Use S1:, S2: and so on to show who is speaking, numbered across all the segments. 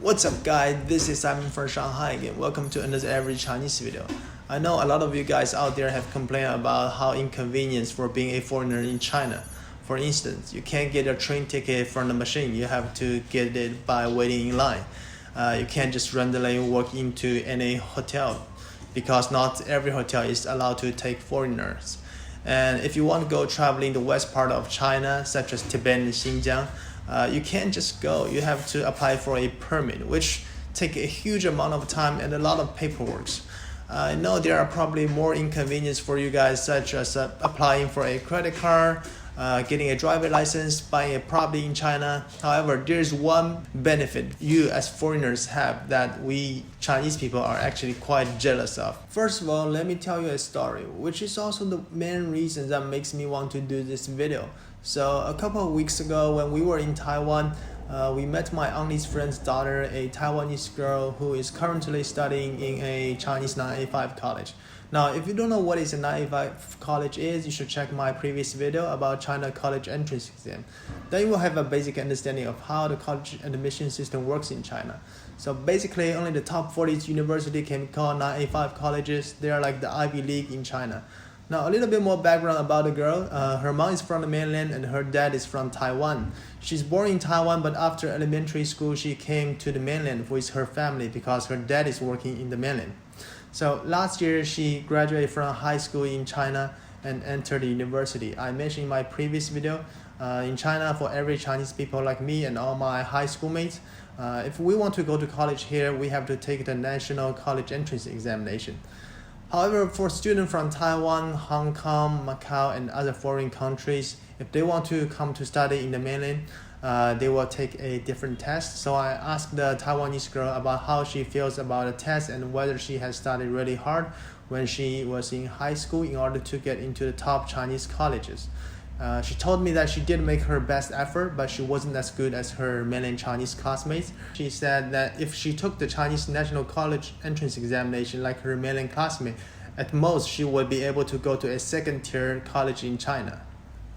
S1: What's up guys, this is Simon from Shanghai again. Welcome to another Every Chinese video. I know a lot of you guys out there have complained about how inconvenience for being a foreigner in China. For instance, you can't get a train ticket from the machine, you have to get it by waiting in line. You can't just randomly walk into any hotel because not every hotel is allowed to take foreigners. And if you want to go traveling the west part of China, such as Tibet and Xinjiang, you can't just go. You have to apply for a permit, which take a huge amount of time and a lot of paperwork. I know there are probably more inconvenience for you guys, such as applying for a credit card, getting a driver license, buying a property in China. However, there's one benefit you as foreigners have that we Chinese people are actually quite jealous of. First of all, let me tell you a story, which is also the main reason that makes me want to do this video. So a couple of weeks ago when we were in Taiwan, we met my auntie's friend's daughter, a Taiwanese girl who is currently studying in a Chinese 985 college. Now, if you don't know what is a 985 college is, you should check my previous video about China college entrance exam. Then you will have a basic understanding of how the college admission system works in China. So basically, only the top 40 universities can be called 985 colleges. They are like the Ivy League in China. Now, a little bit more background about the girl. Her mom is from the mainland and her dad is from Taiwan. She's born in Taiwan, but after elementary school, she came to the mainland with her family because her dad is working in the mainland. So last year, she graduated from high school in China and entered the university. I mentioned in my previous video, in China, for every Chinese people like me and all my high school mates, if we want to go to college here, we have to take the national college entrance examination. However, for students from Taiwan, Hong Kong, Macau, and other foreign countries, if they want to come to study in the mainland, they will take a different test. So I asked the Taiwanese girl about how she feels about the test and whether she has studied really hard when she was in high school in order to get into the top Chinese colleges. She told me that she did make her best effort, but she wasn't as good as her mainland Chinese classmates. She said that if she took the Chinese National College entrance examination like her mainland classmate, at most she would be able to go to a second-tier college in China.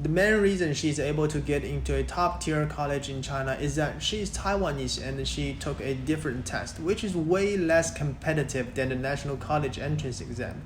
S1: The main reason she's able to get into a top-tier college in China is that she's Taiwanese and she took a different test, which is way less competitive than the National College entrance exam.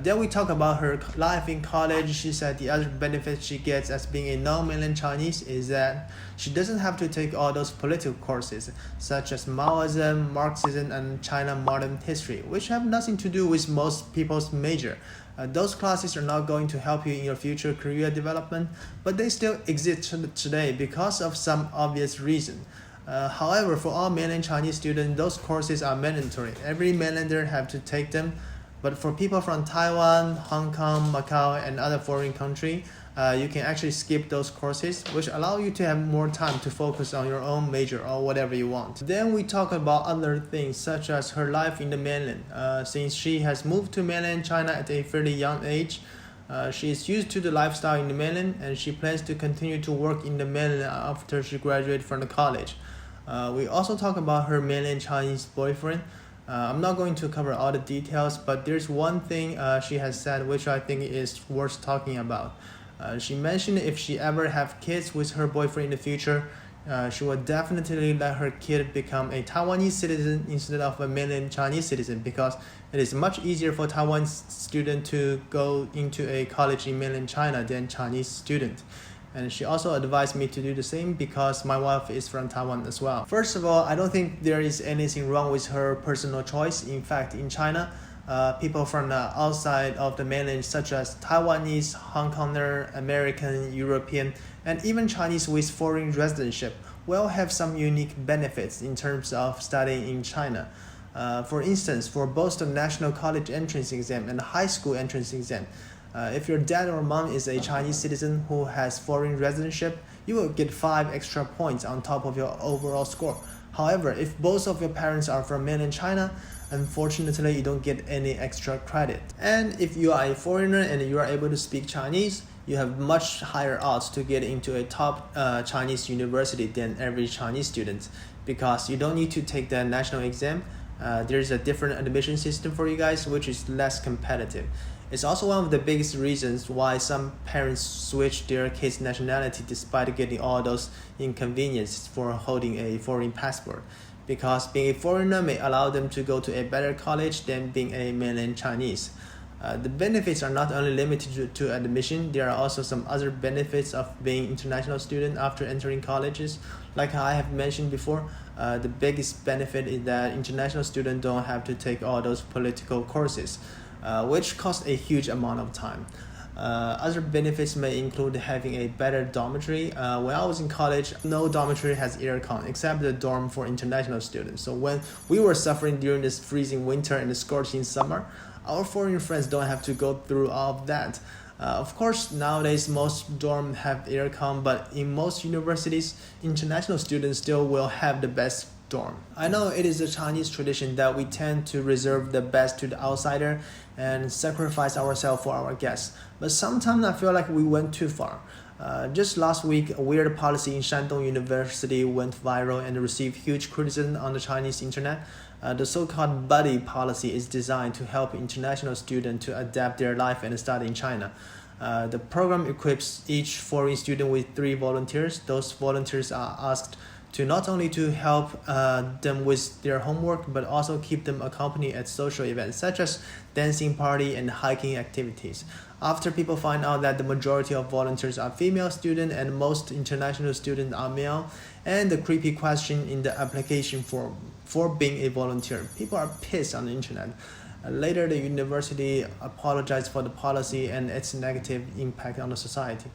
S1: Then we talk about her life in college. She said the other benefit she gets as being a non-mainland Chinese is that she doesn't have to take all those political courses such as Maoism, Marxism, and China modern history, which have nothing to do with most people's major. Those classes are not going to help you in your future career development, but they still exist today because of some obvious reason. However, for all mainland Chinese students, those courses are mandatory. Every mainlander have to take them. But for people from Taiwan, Hong Kong, Macau, and other foreign countries, you can actually skip those courses, which allow you to have more time to focus on your own major or whatever you want. Then we talk about other things, such as her life in the mainland. Since she has moved to mainland China at a fairly young age, she is used to the lifestyle in the mainland, and she plans to continue to work in the mainland after she graduates from the college. We also talk about her mainland Chinese boyfriend. I'm not going to cover all the details, but there's one thing she has said which I think is worth talking about. She mentioned if she ever have kids with her boyfriend in the future, she would definitely let her kid become a Taiwanese citizen instead of a mainland Chinese citizen because it is much easier for Taiwan student to go into a college in mainland China than Chinese student. And she also advised me to do the same because my wife is from Taiwan as well. First of all, I don't think there is anything wrong with her personal choice. In fact, in China, people from the outside of the mainland, such as Taiwanese, Hong Konger, American, European, and even Chinese with foreign residency, will have some unique benefits in terms of studying in China. For instance, for both the National College entrance exam and the high school entrance exam, if your dad or mom is a Chinese citizen who has foreign residency, you will get 5 extra points on top of your overall score. However, if both of your parents are from mainland China, unfortunately you don't get any extra credit. And if you are a foreigner and you are able to speak Chinese, you have much higher odds to get into a top Chinese university than every Chinese student because you don't need to take the national exam. There's a different admission system for you guys, which is less competitive. It's also one of the biggest reasons why some parents switch their kids' nationality despite getting all those inconveniences for holding a foreign passport. because being a foreigner may allow them to go to a better college than being a mainland Chinese. The benefits are not only limited to admission, there are also some other benefits of being international student after entering colleges. Like I have mentioned before, the biggest benefit is that international students don't have to take all those political courses, which cost a huge amount of time. Other benefits may include having a better dormitory. When I was in college, no dormitory has aircon except the dorm for international students. So when we were suffering during this freezing winter and the scorching summer, our foreign friends don't have to go through all of that. Of course, nowadays most dorms have aircon, but in most universities, international students still will have the best dorm. I know it is a Chinese tradition that we tend to reserve the best to the outsider and sacrifice ourselves for our guests. But sometimes I feel like we went too far. Just last week, a weird policy in Shandong University went viral and received huge criticism on the Chinese internet. The so-called buddy policy is designed to help international students to adapt their life and study in China. The program equips each foreign student with 3 volunteers. Those volunteers are asked to not only to help them with their homework, but also keep them accompanied at social events such as dancing party and hiking activities. After people find out that the majority of volunteers are female students and most international students are male, and the creepy question in the application form for being a volunteer, people are pissed on the internet. Later, the university apologized for the policy and its negative impact on the society.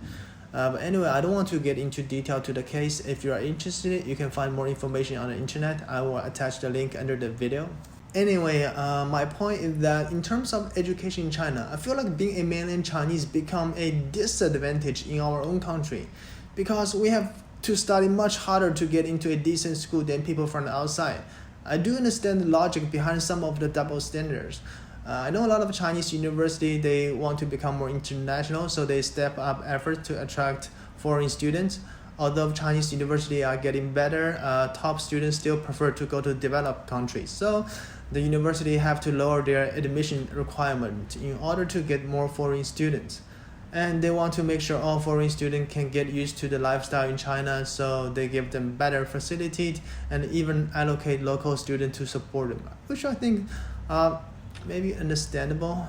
S1: But anyway, I don't want to get into detail to the case. If you are interested, you can find more information on the internet. I will attach the link under the video. Anyway, my point is that in terms of education in China, I feel like being a mainland Chinese become a disadvantage in our own country because we have to study much harder to get into a decent school than people from the outside. I do understand the logic behind some of the double standards. I know a lot of Chinese university, they want to become more international, so they step up efforts to attract foreign students. Although Chinese university are getting better, top students still prefer to go to developed countries. So the university have to lower their admission requirement in order to get more foreign students. And they want to make sure all foreign students can get used to the lifestyle in China, so they give them better facilities and even allocate local students to support them, which I think maybe understandable.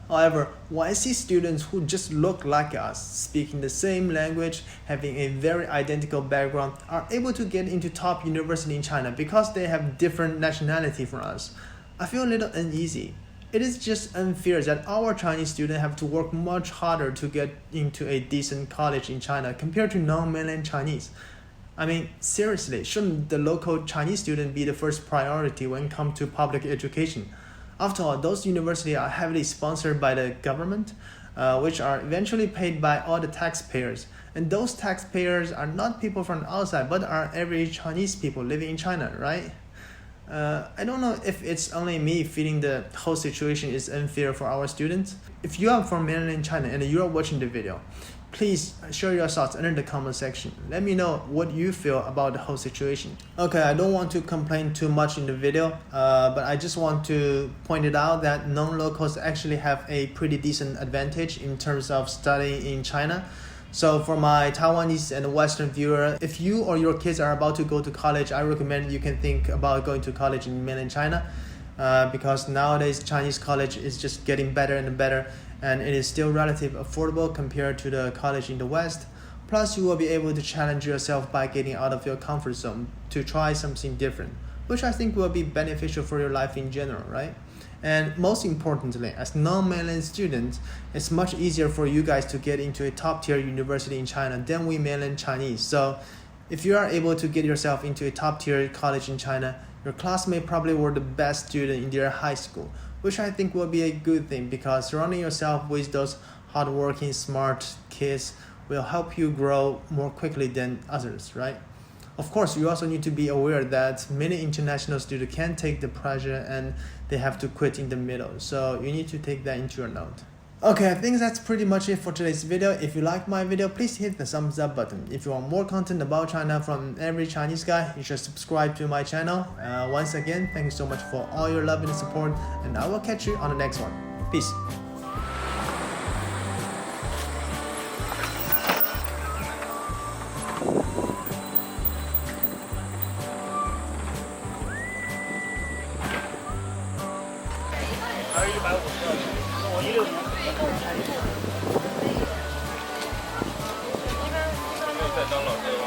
S1: However, when I see students who just look like us, speaking the same language, having a very identical background, are able to get into top university in China because they have different nationality from us, I feel a little uneasy. It is just unfair that our Chinese students have to work much harder to get into a decent college in China compared to non-mainland Chinese. I mean, seriously, shouldn't the local Chinese student be the first priority when it comes to public education? After all, those universities are heavily sponsored by the government, which are eventually paid by all the taxpayers. And those taxpayers are not people from outside, but are every Chinese people living in China, right? I don't know if it's only me feeling the whole situation is unfair for our students. If you are from mainland China and you are watching the video, please share your thoughts under the comment section. Let me know what you feel about the whole situation. Okay, I don't want to complain too much in the video, but I just want to point it out that non-locals actually have a pretty decent advantage in terms of studying in China. So for my Taiwanese and Western viewer, if you or your kids are about to go to college, I recommend you can think about going to college in mainland China, because nowadays Chinese college is just getting better and better, and it is still relatively affordable compared to the college in the West. Plus, you will be able to challenge yourself by getting out of your comfort zone to try something different, which I think will be beneficial for your life in general, right? And most importantly, as non-mainland students, it's much easier for you guys to get into a top-tier university in China than we mainland Chinese. So if you are able to get yourself into a top-tier college in China, your classmates probably were the best student in their high school, which I think will be a good thing because surrounding yourself with those hardworking, smart kids will help you grow more quickly than others, right? Of course, you also need to be aware that many international students can take the pressure and they have to quit in the middle. So you need to take that into your note. Okay, I think that's pretty much it for today's video. If you like my video, please hit the thumbs up button. If you want more content about China from every Chinese guy, you should subscribe to my channel. Once again, thank you so much for all your love and support, and I will catch you on the next one. Peace.
S2: 麦当劳的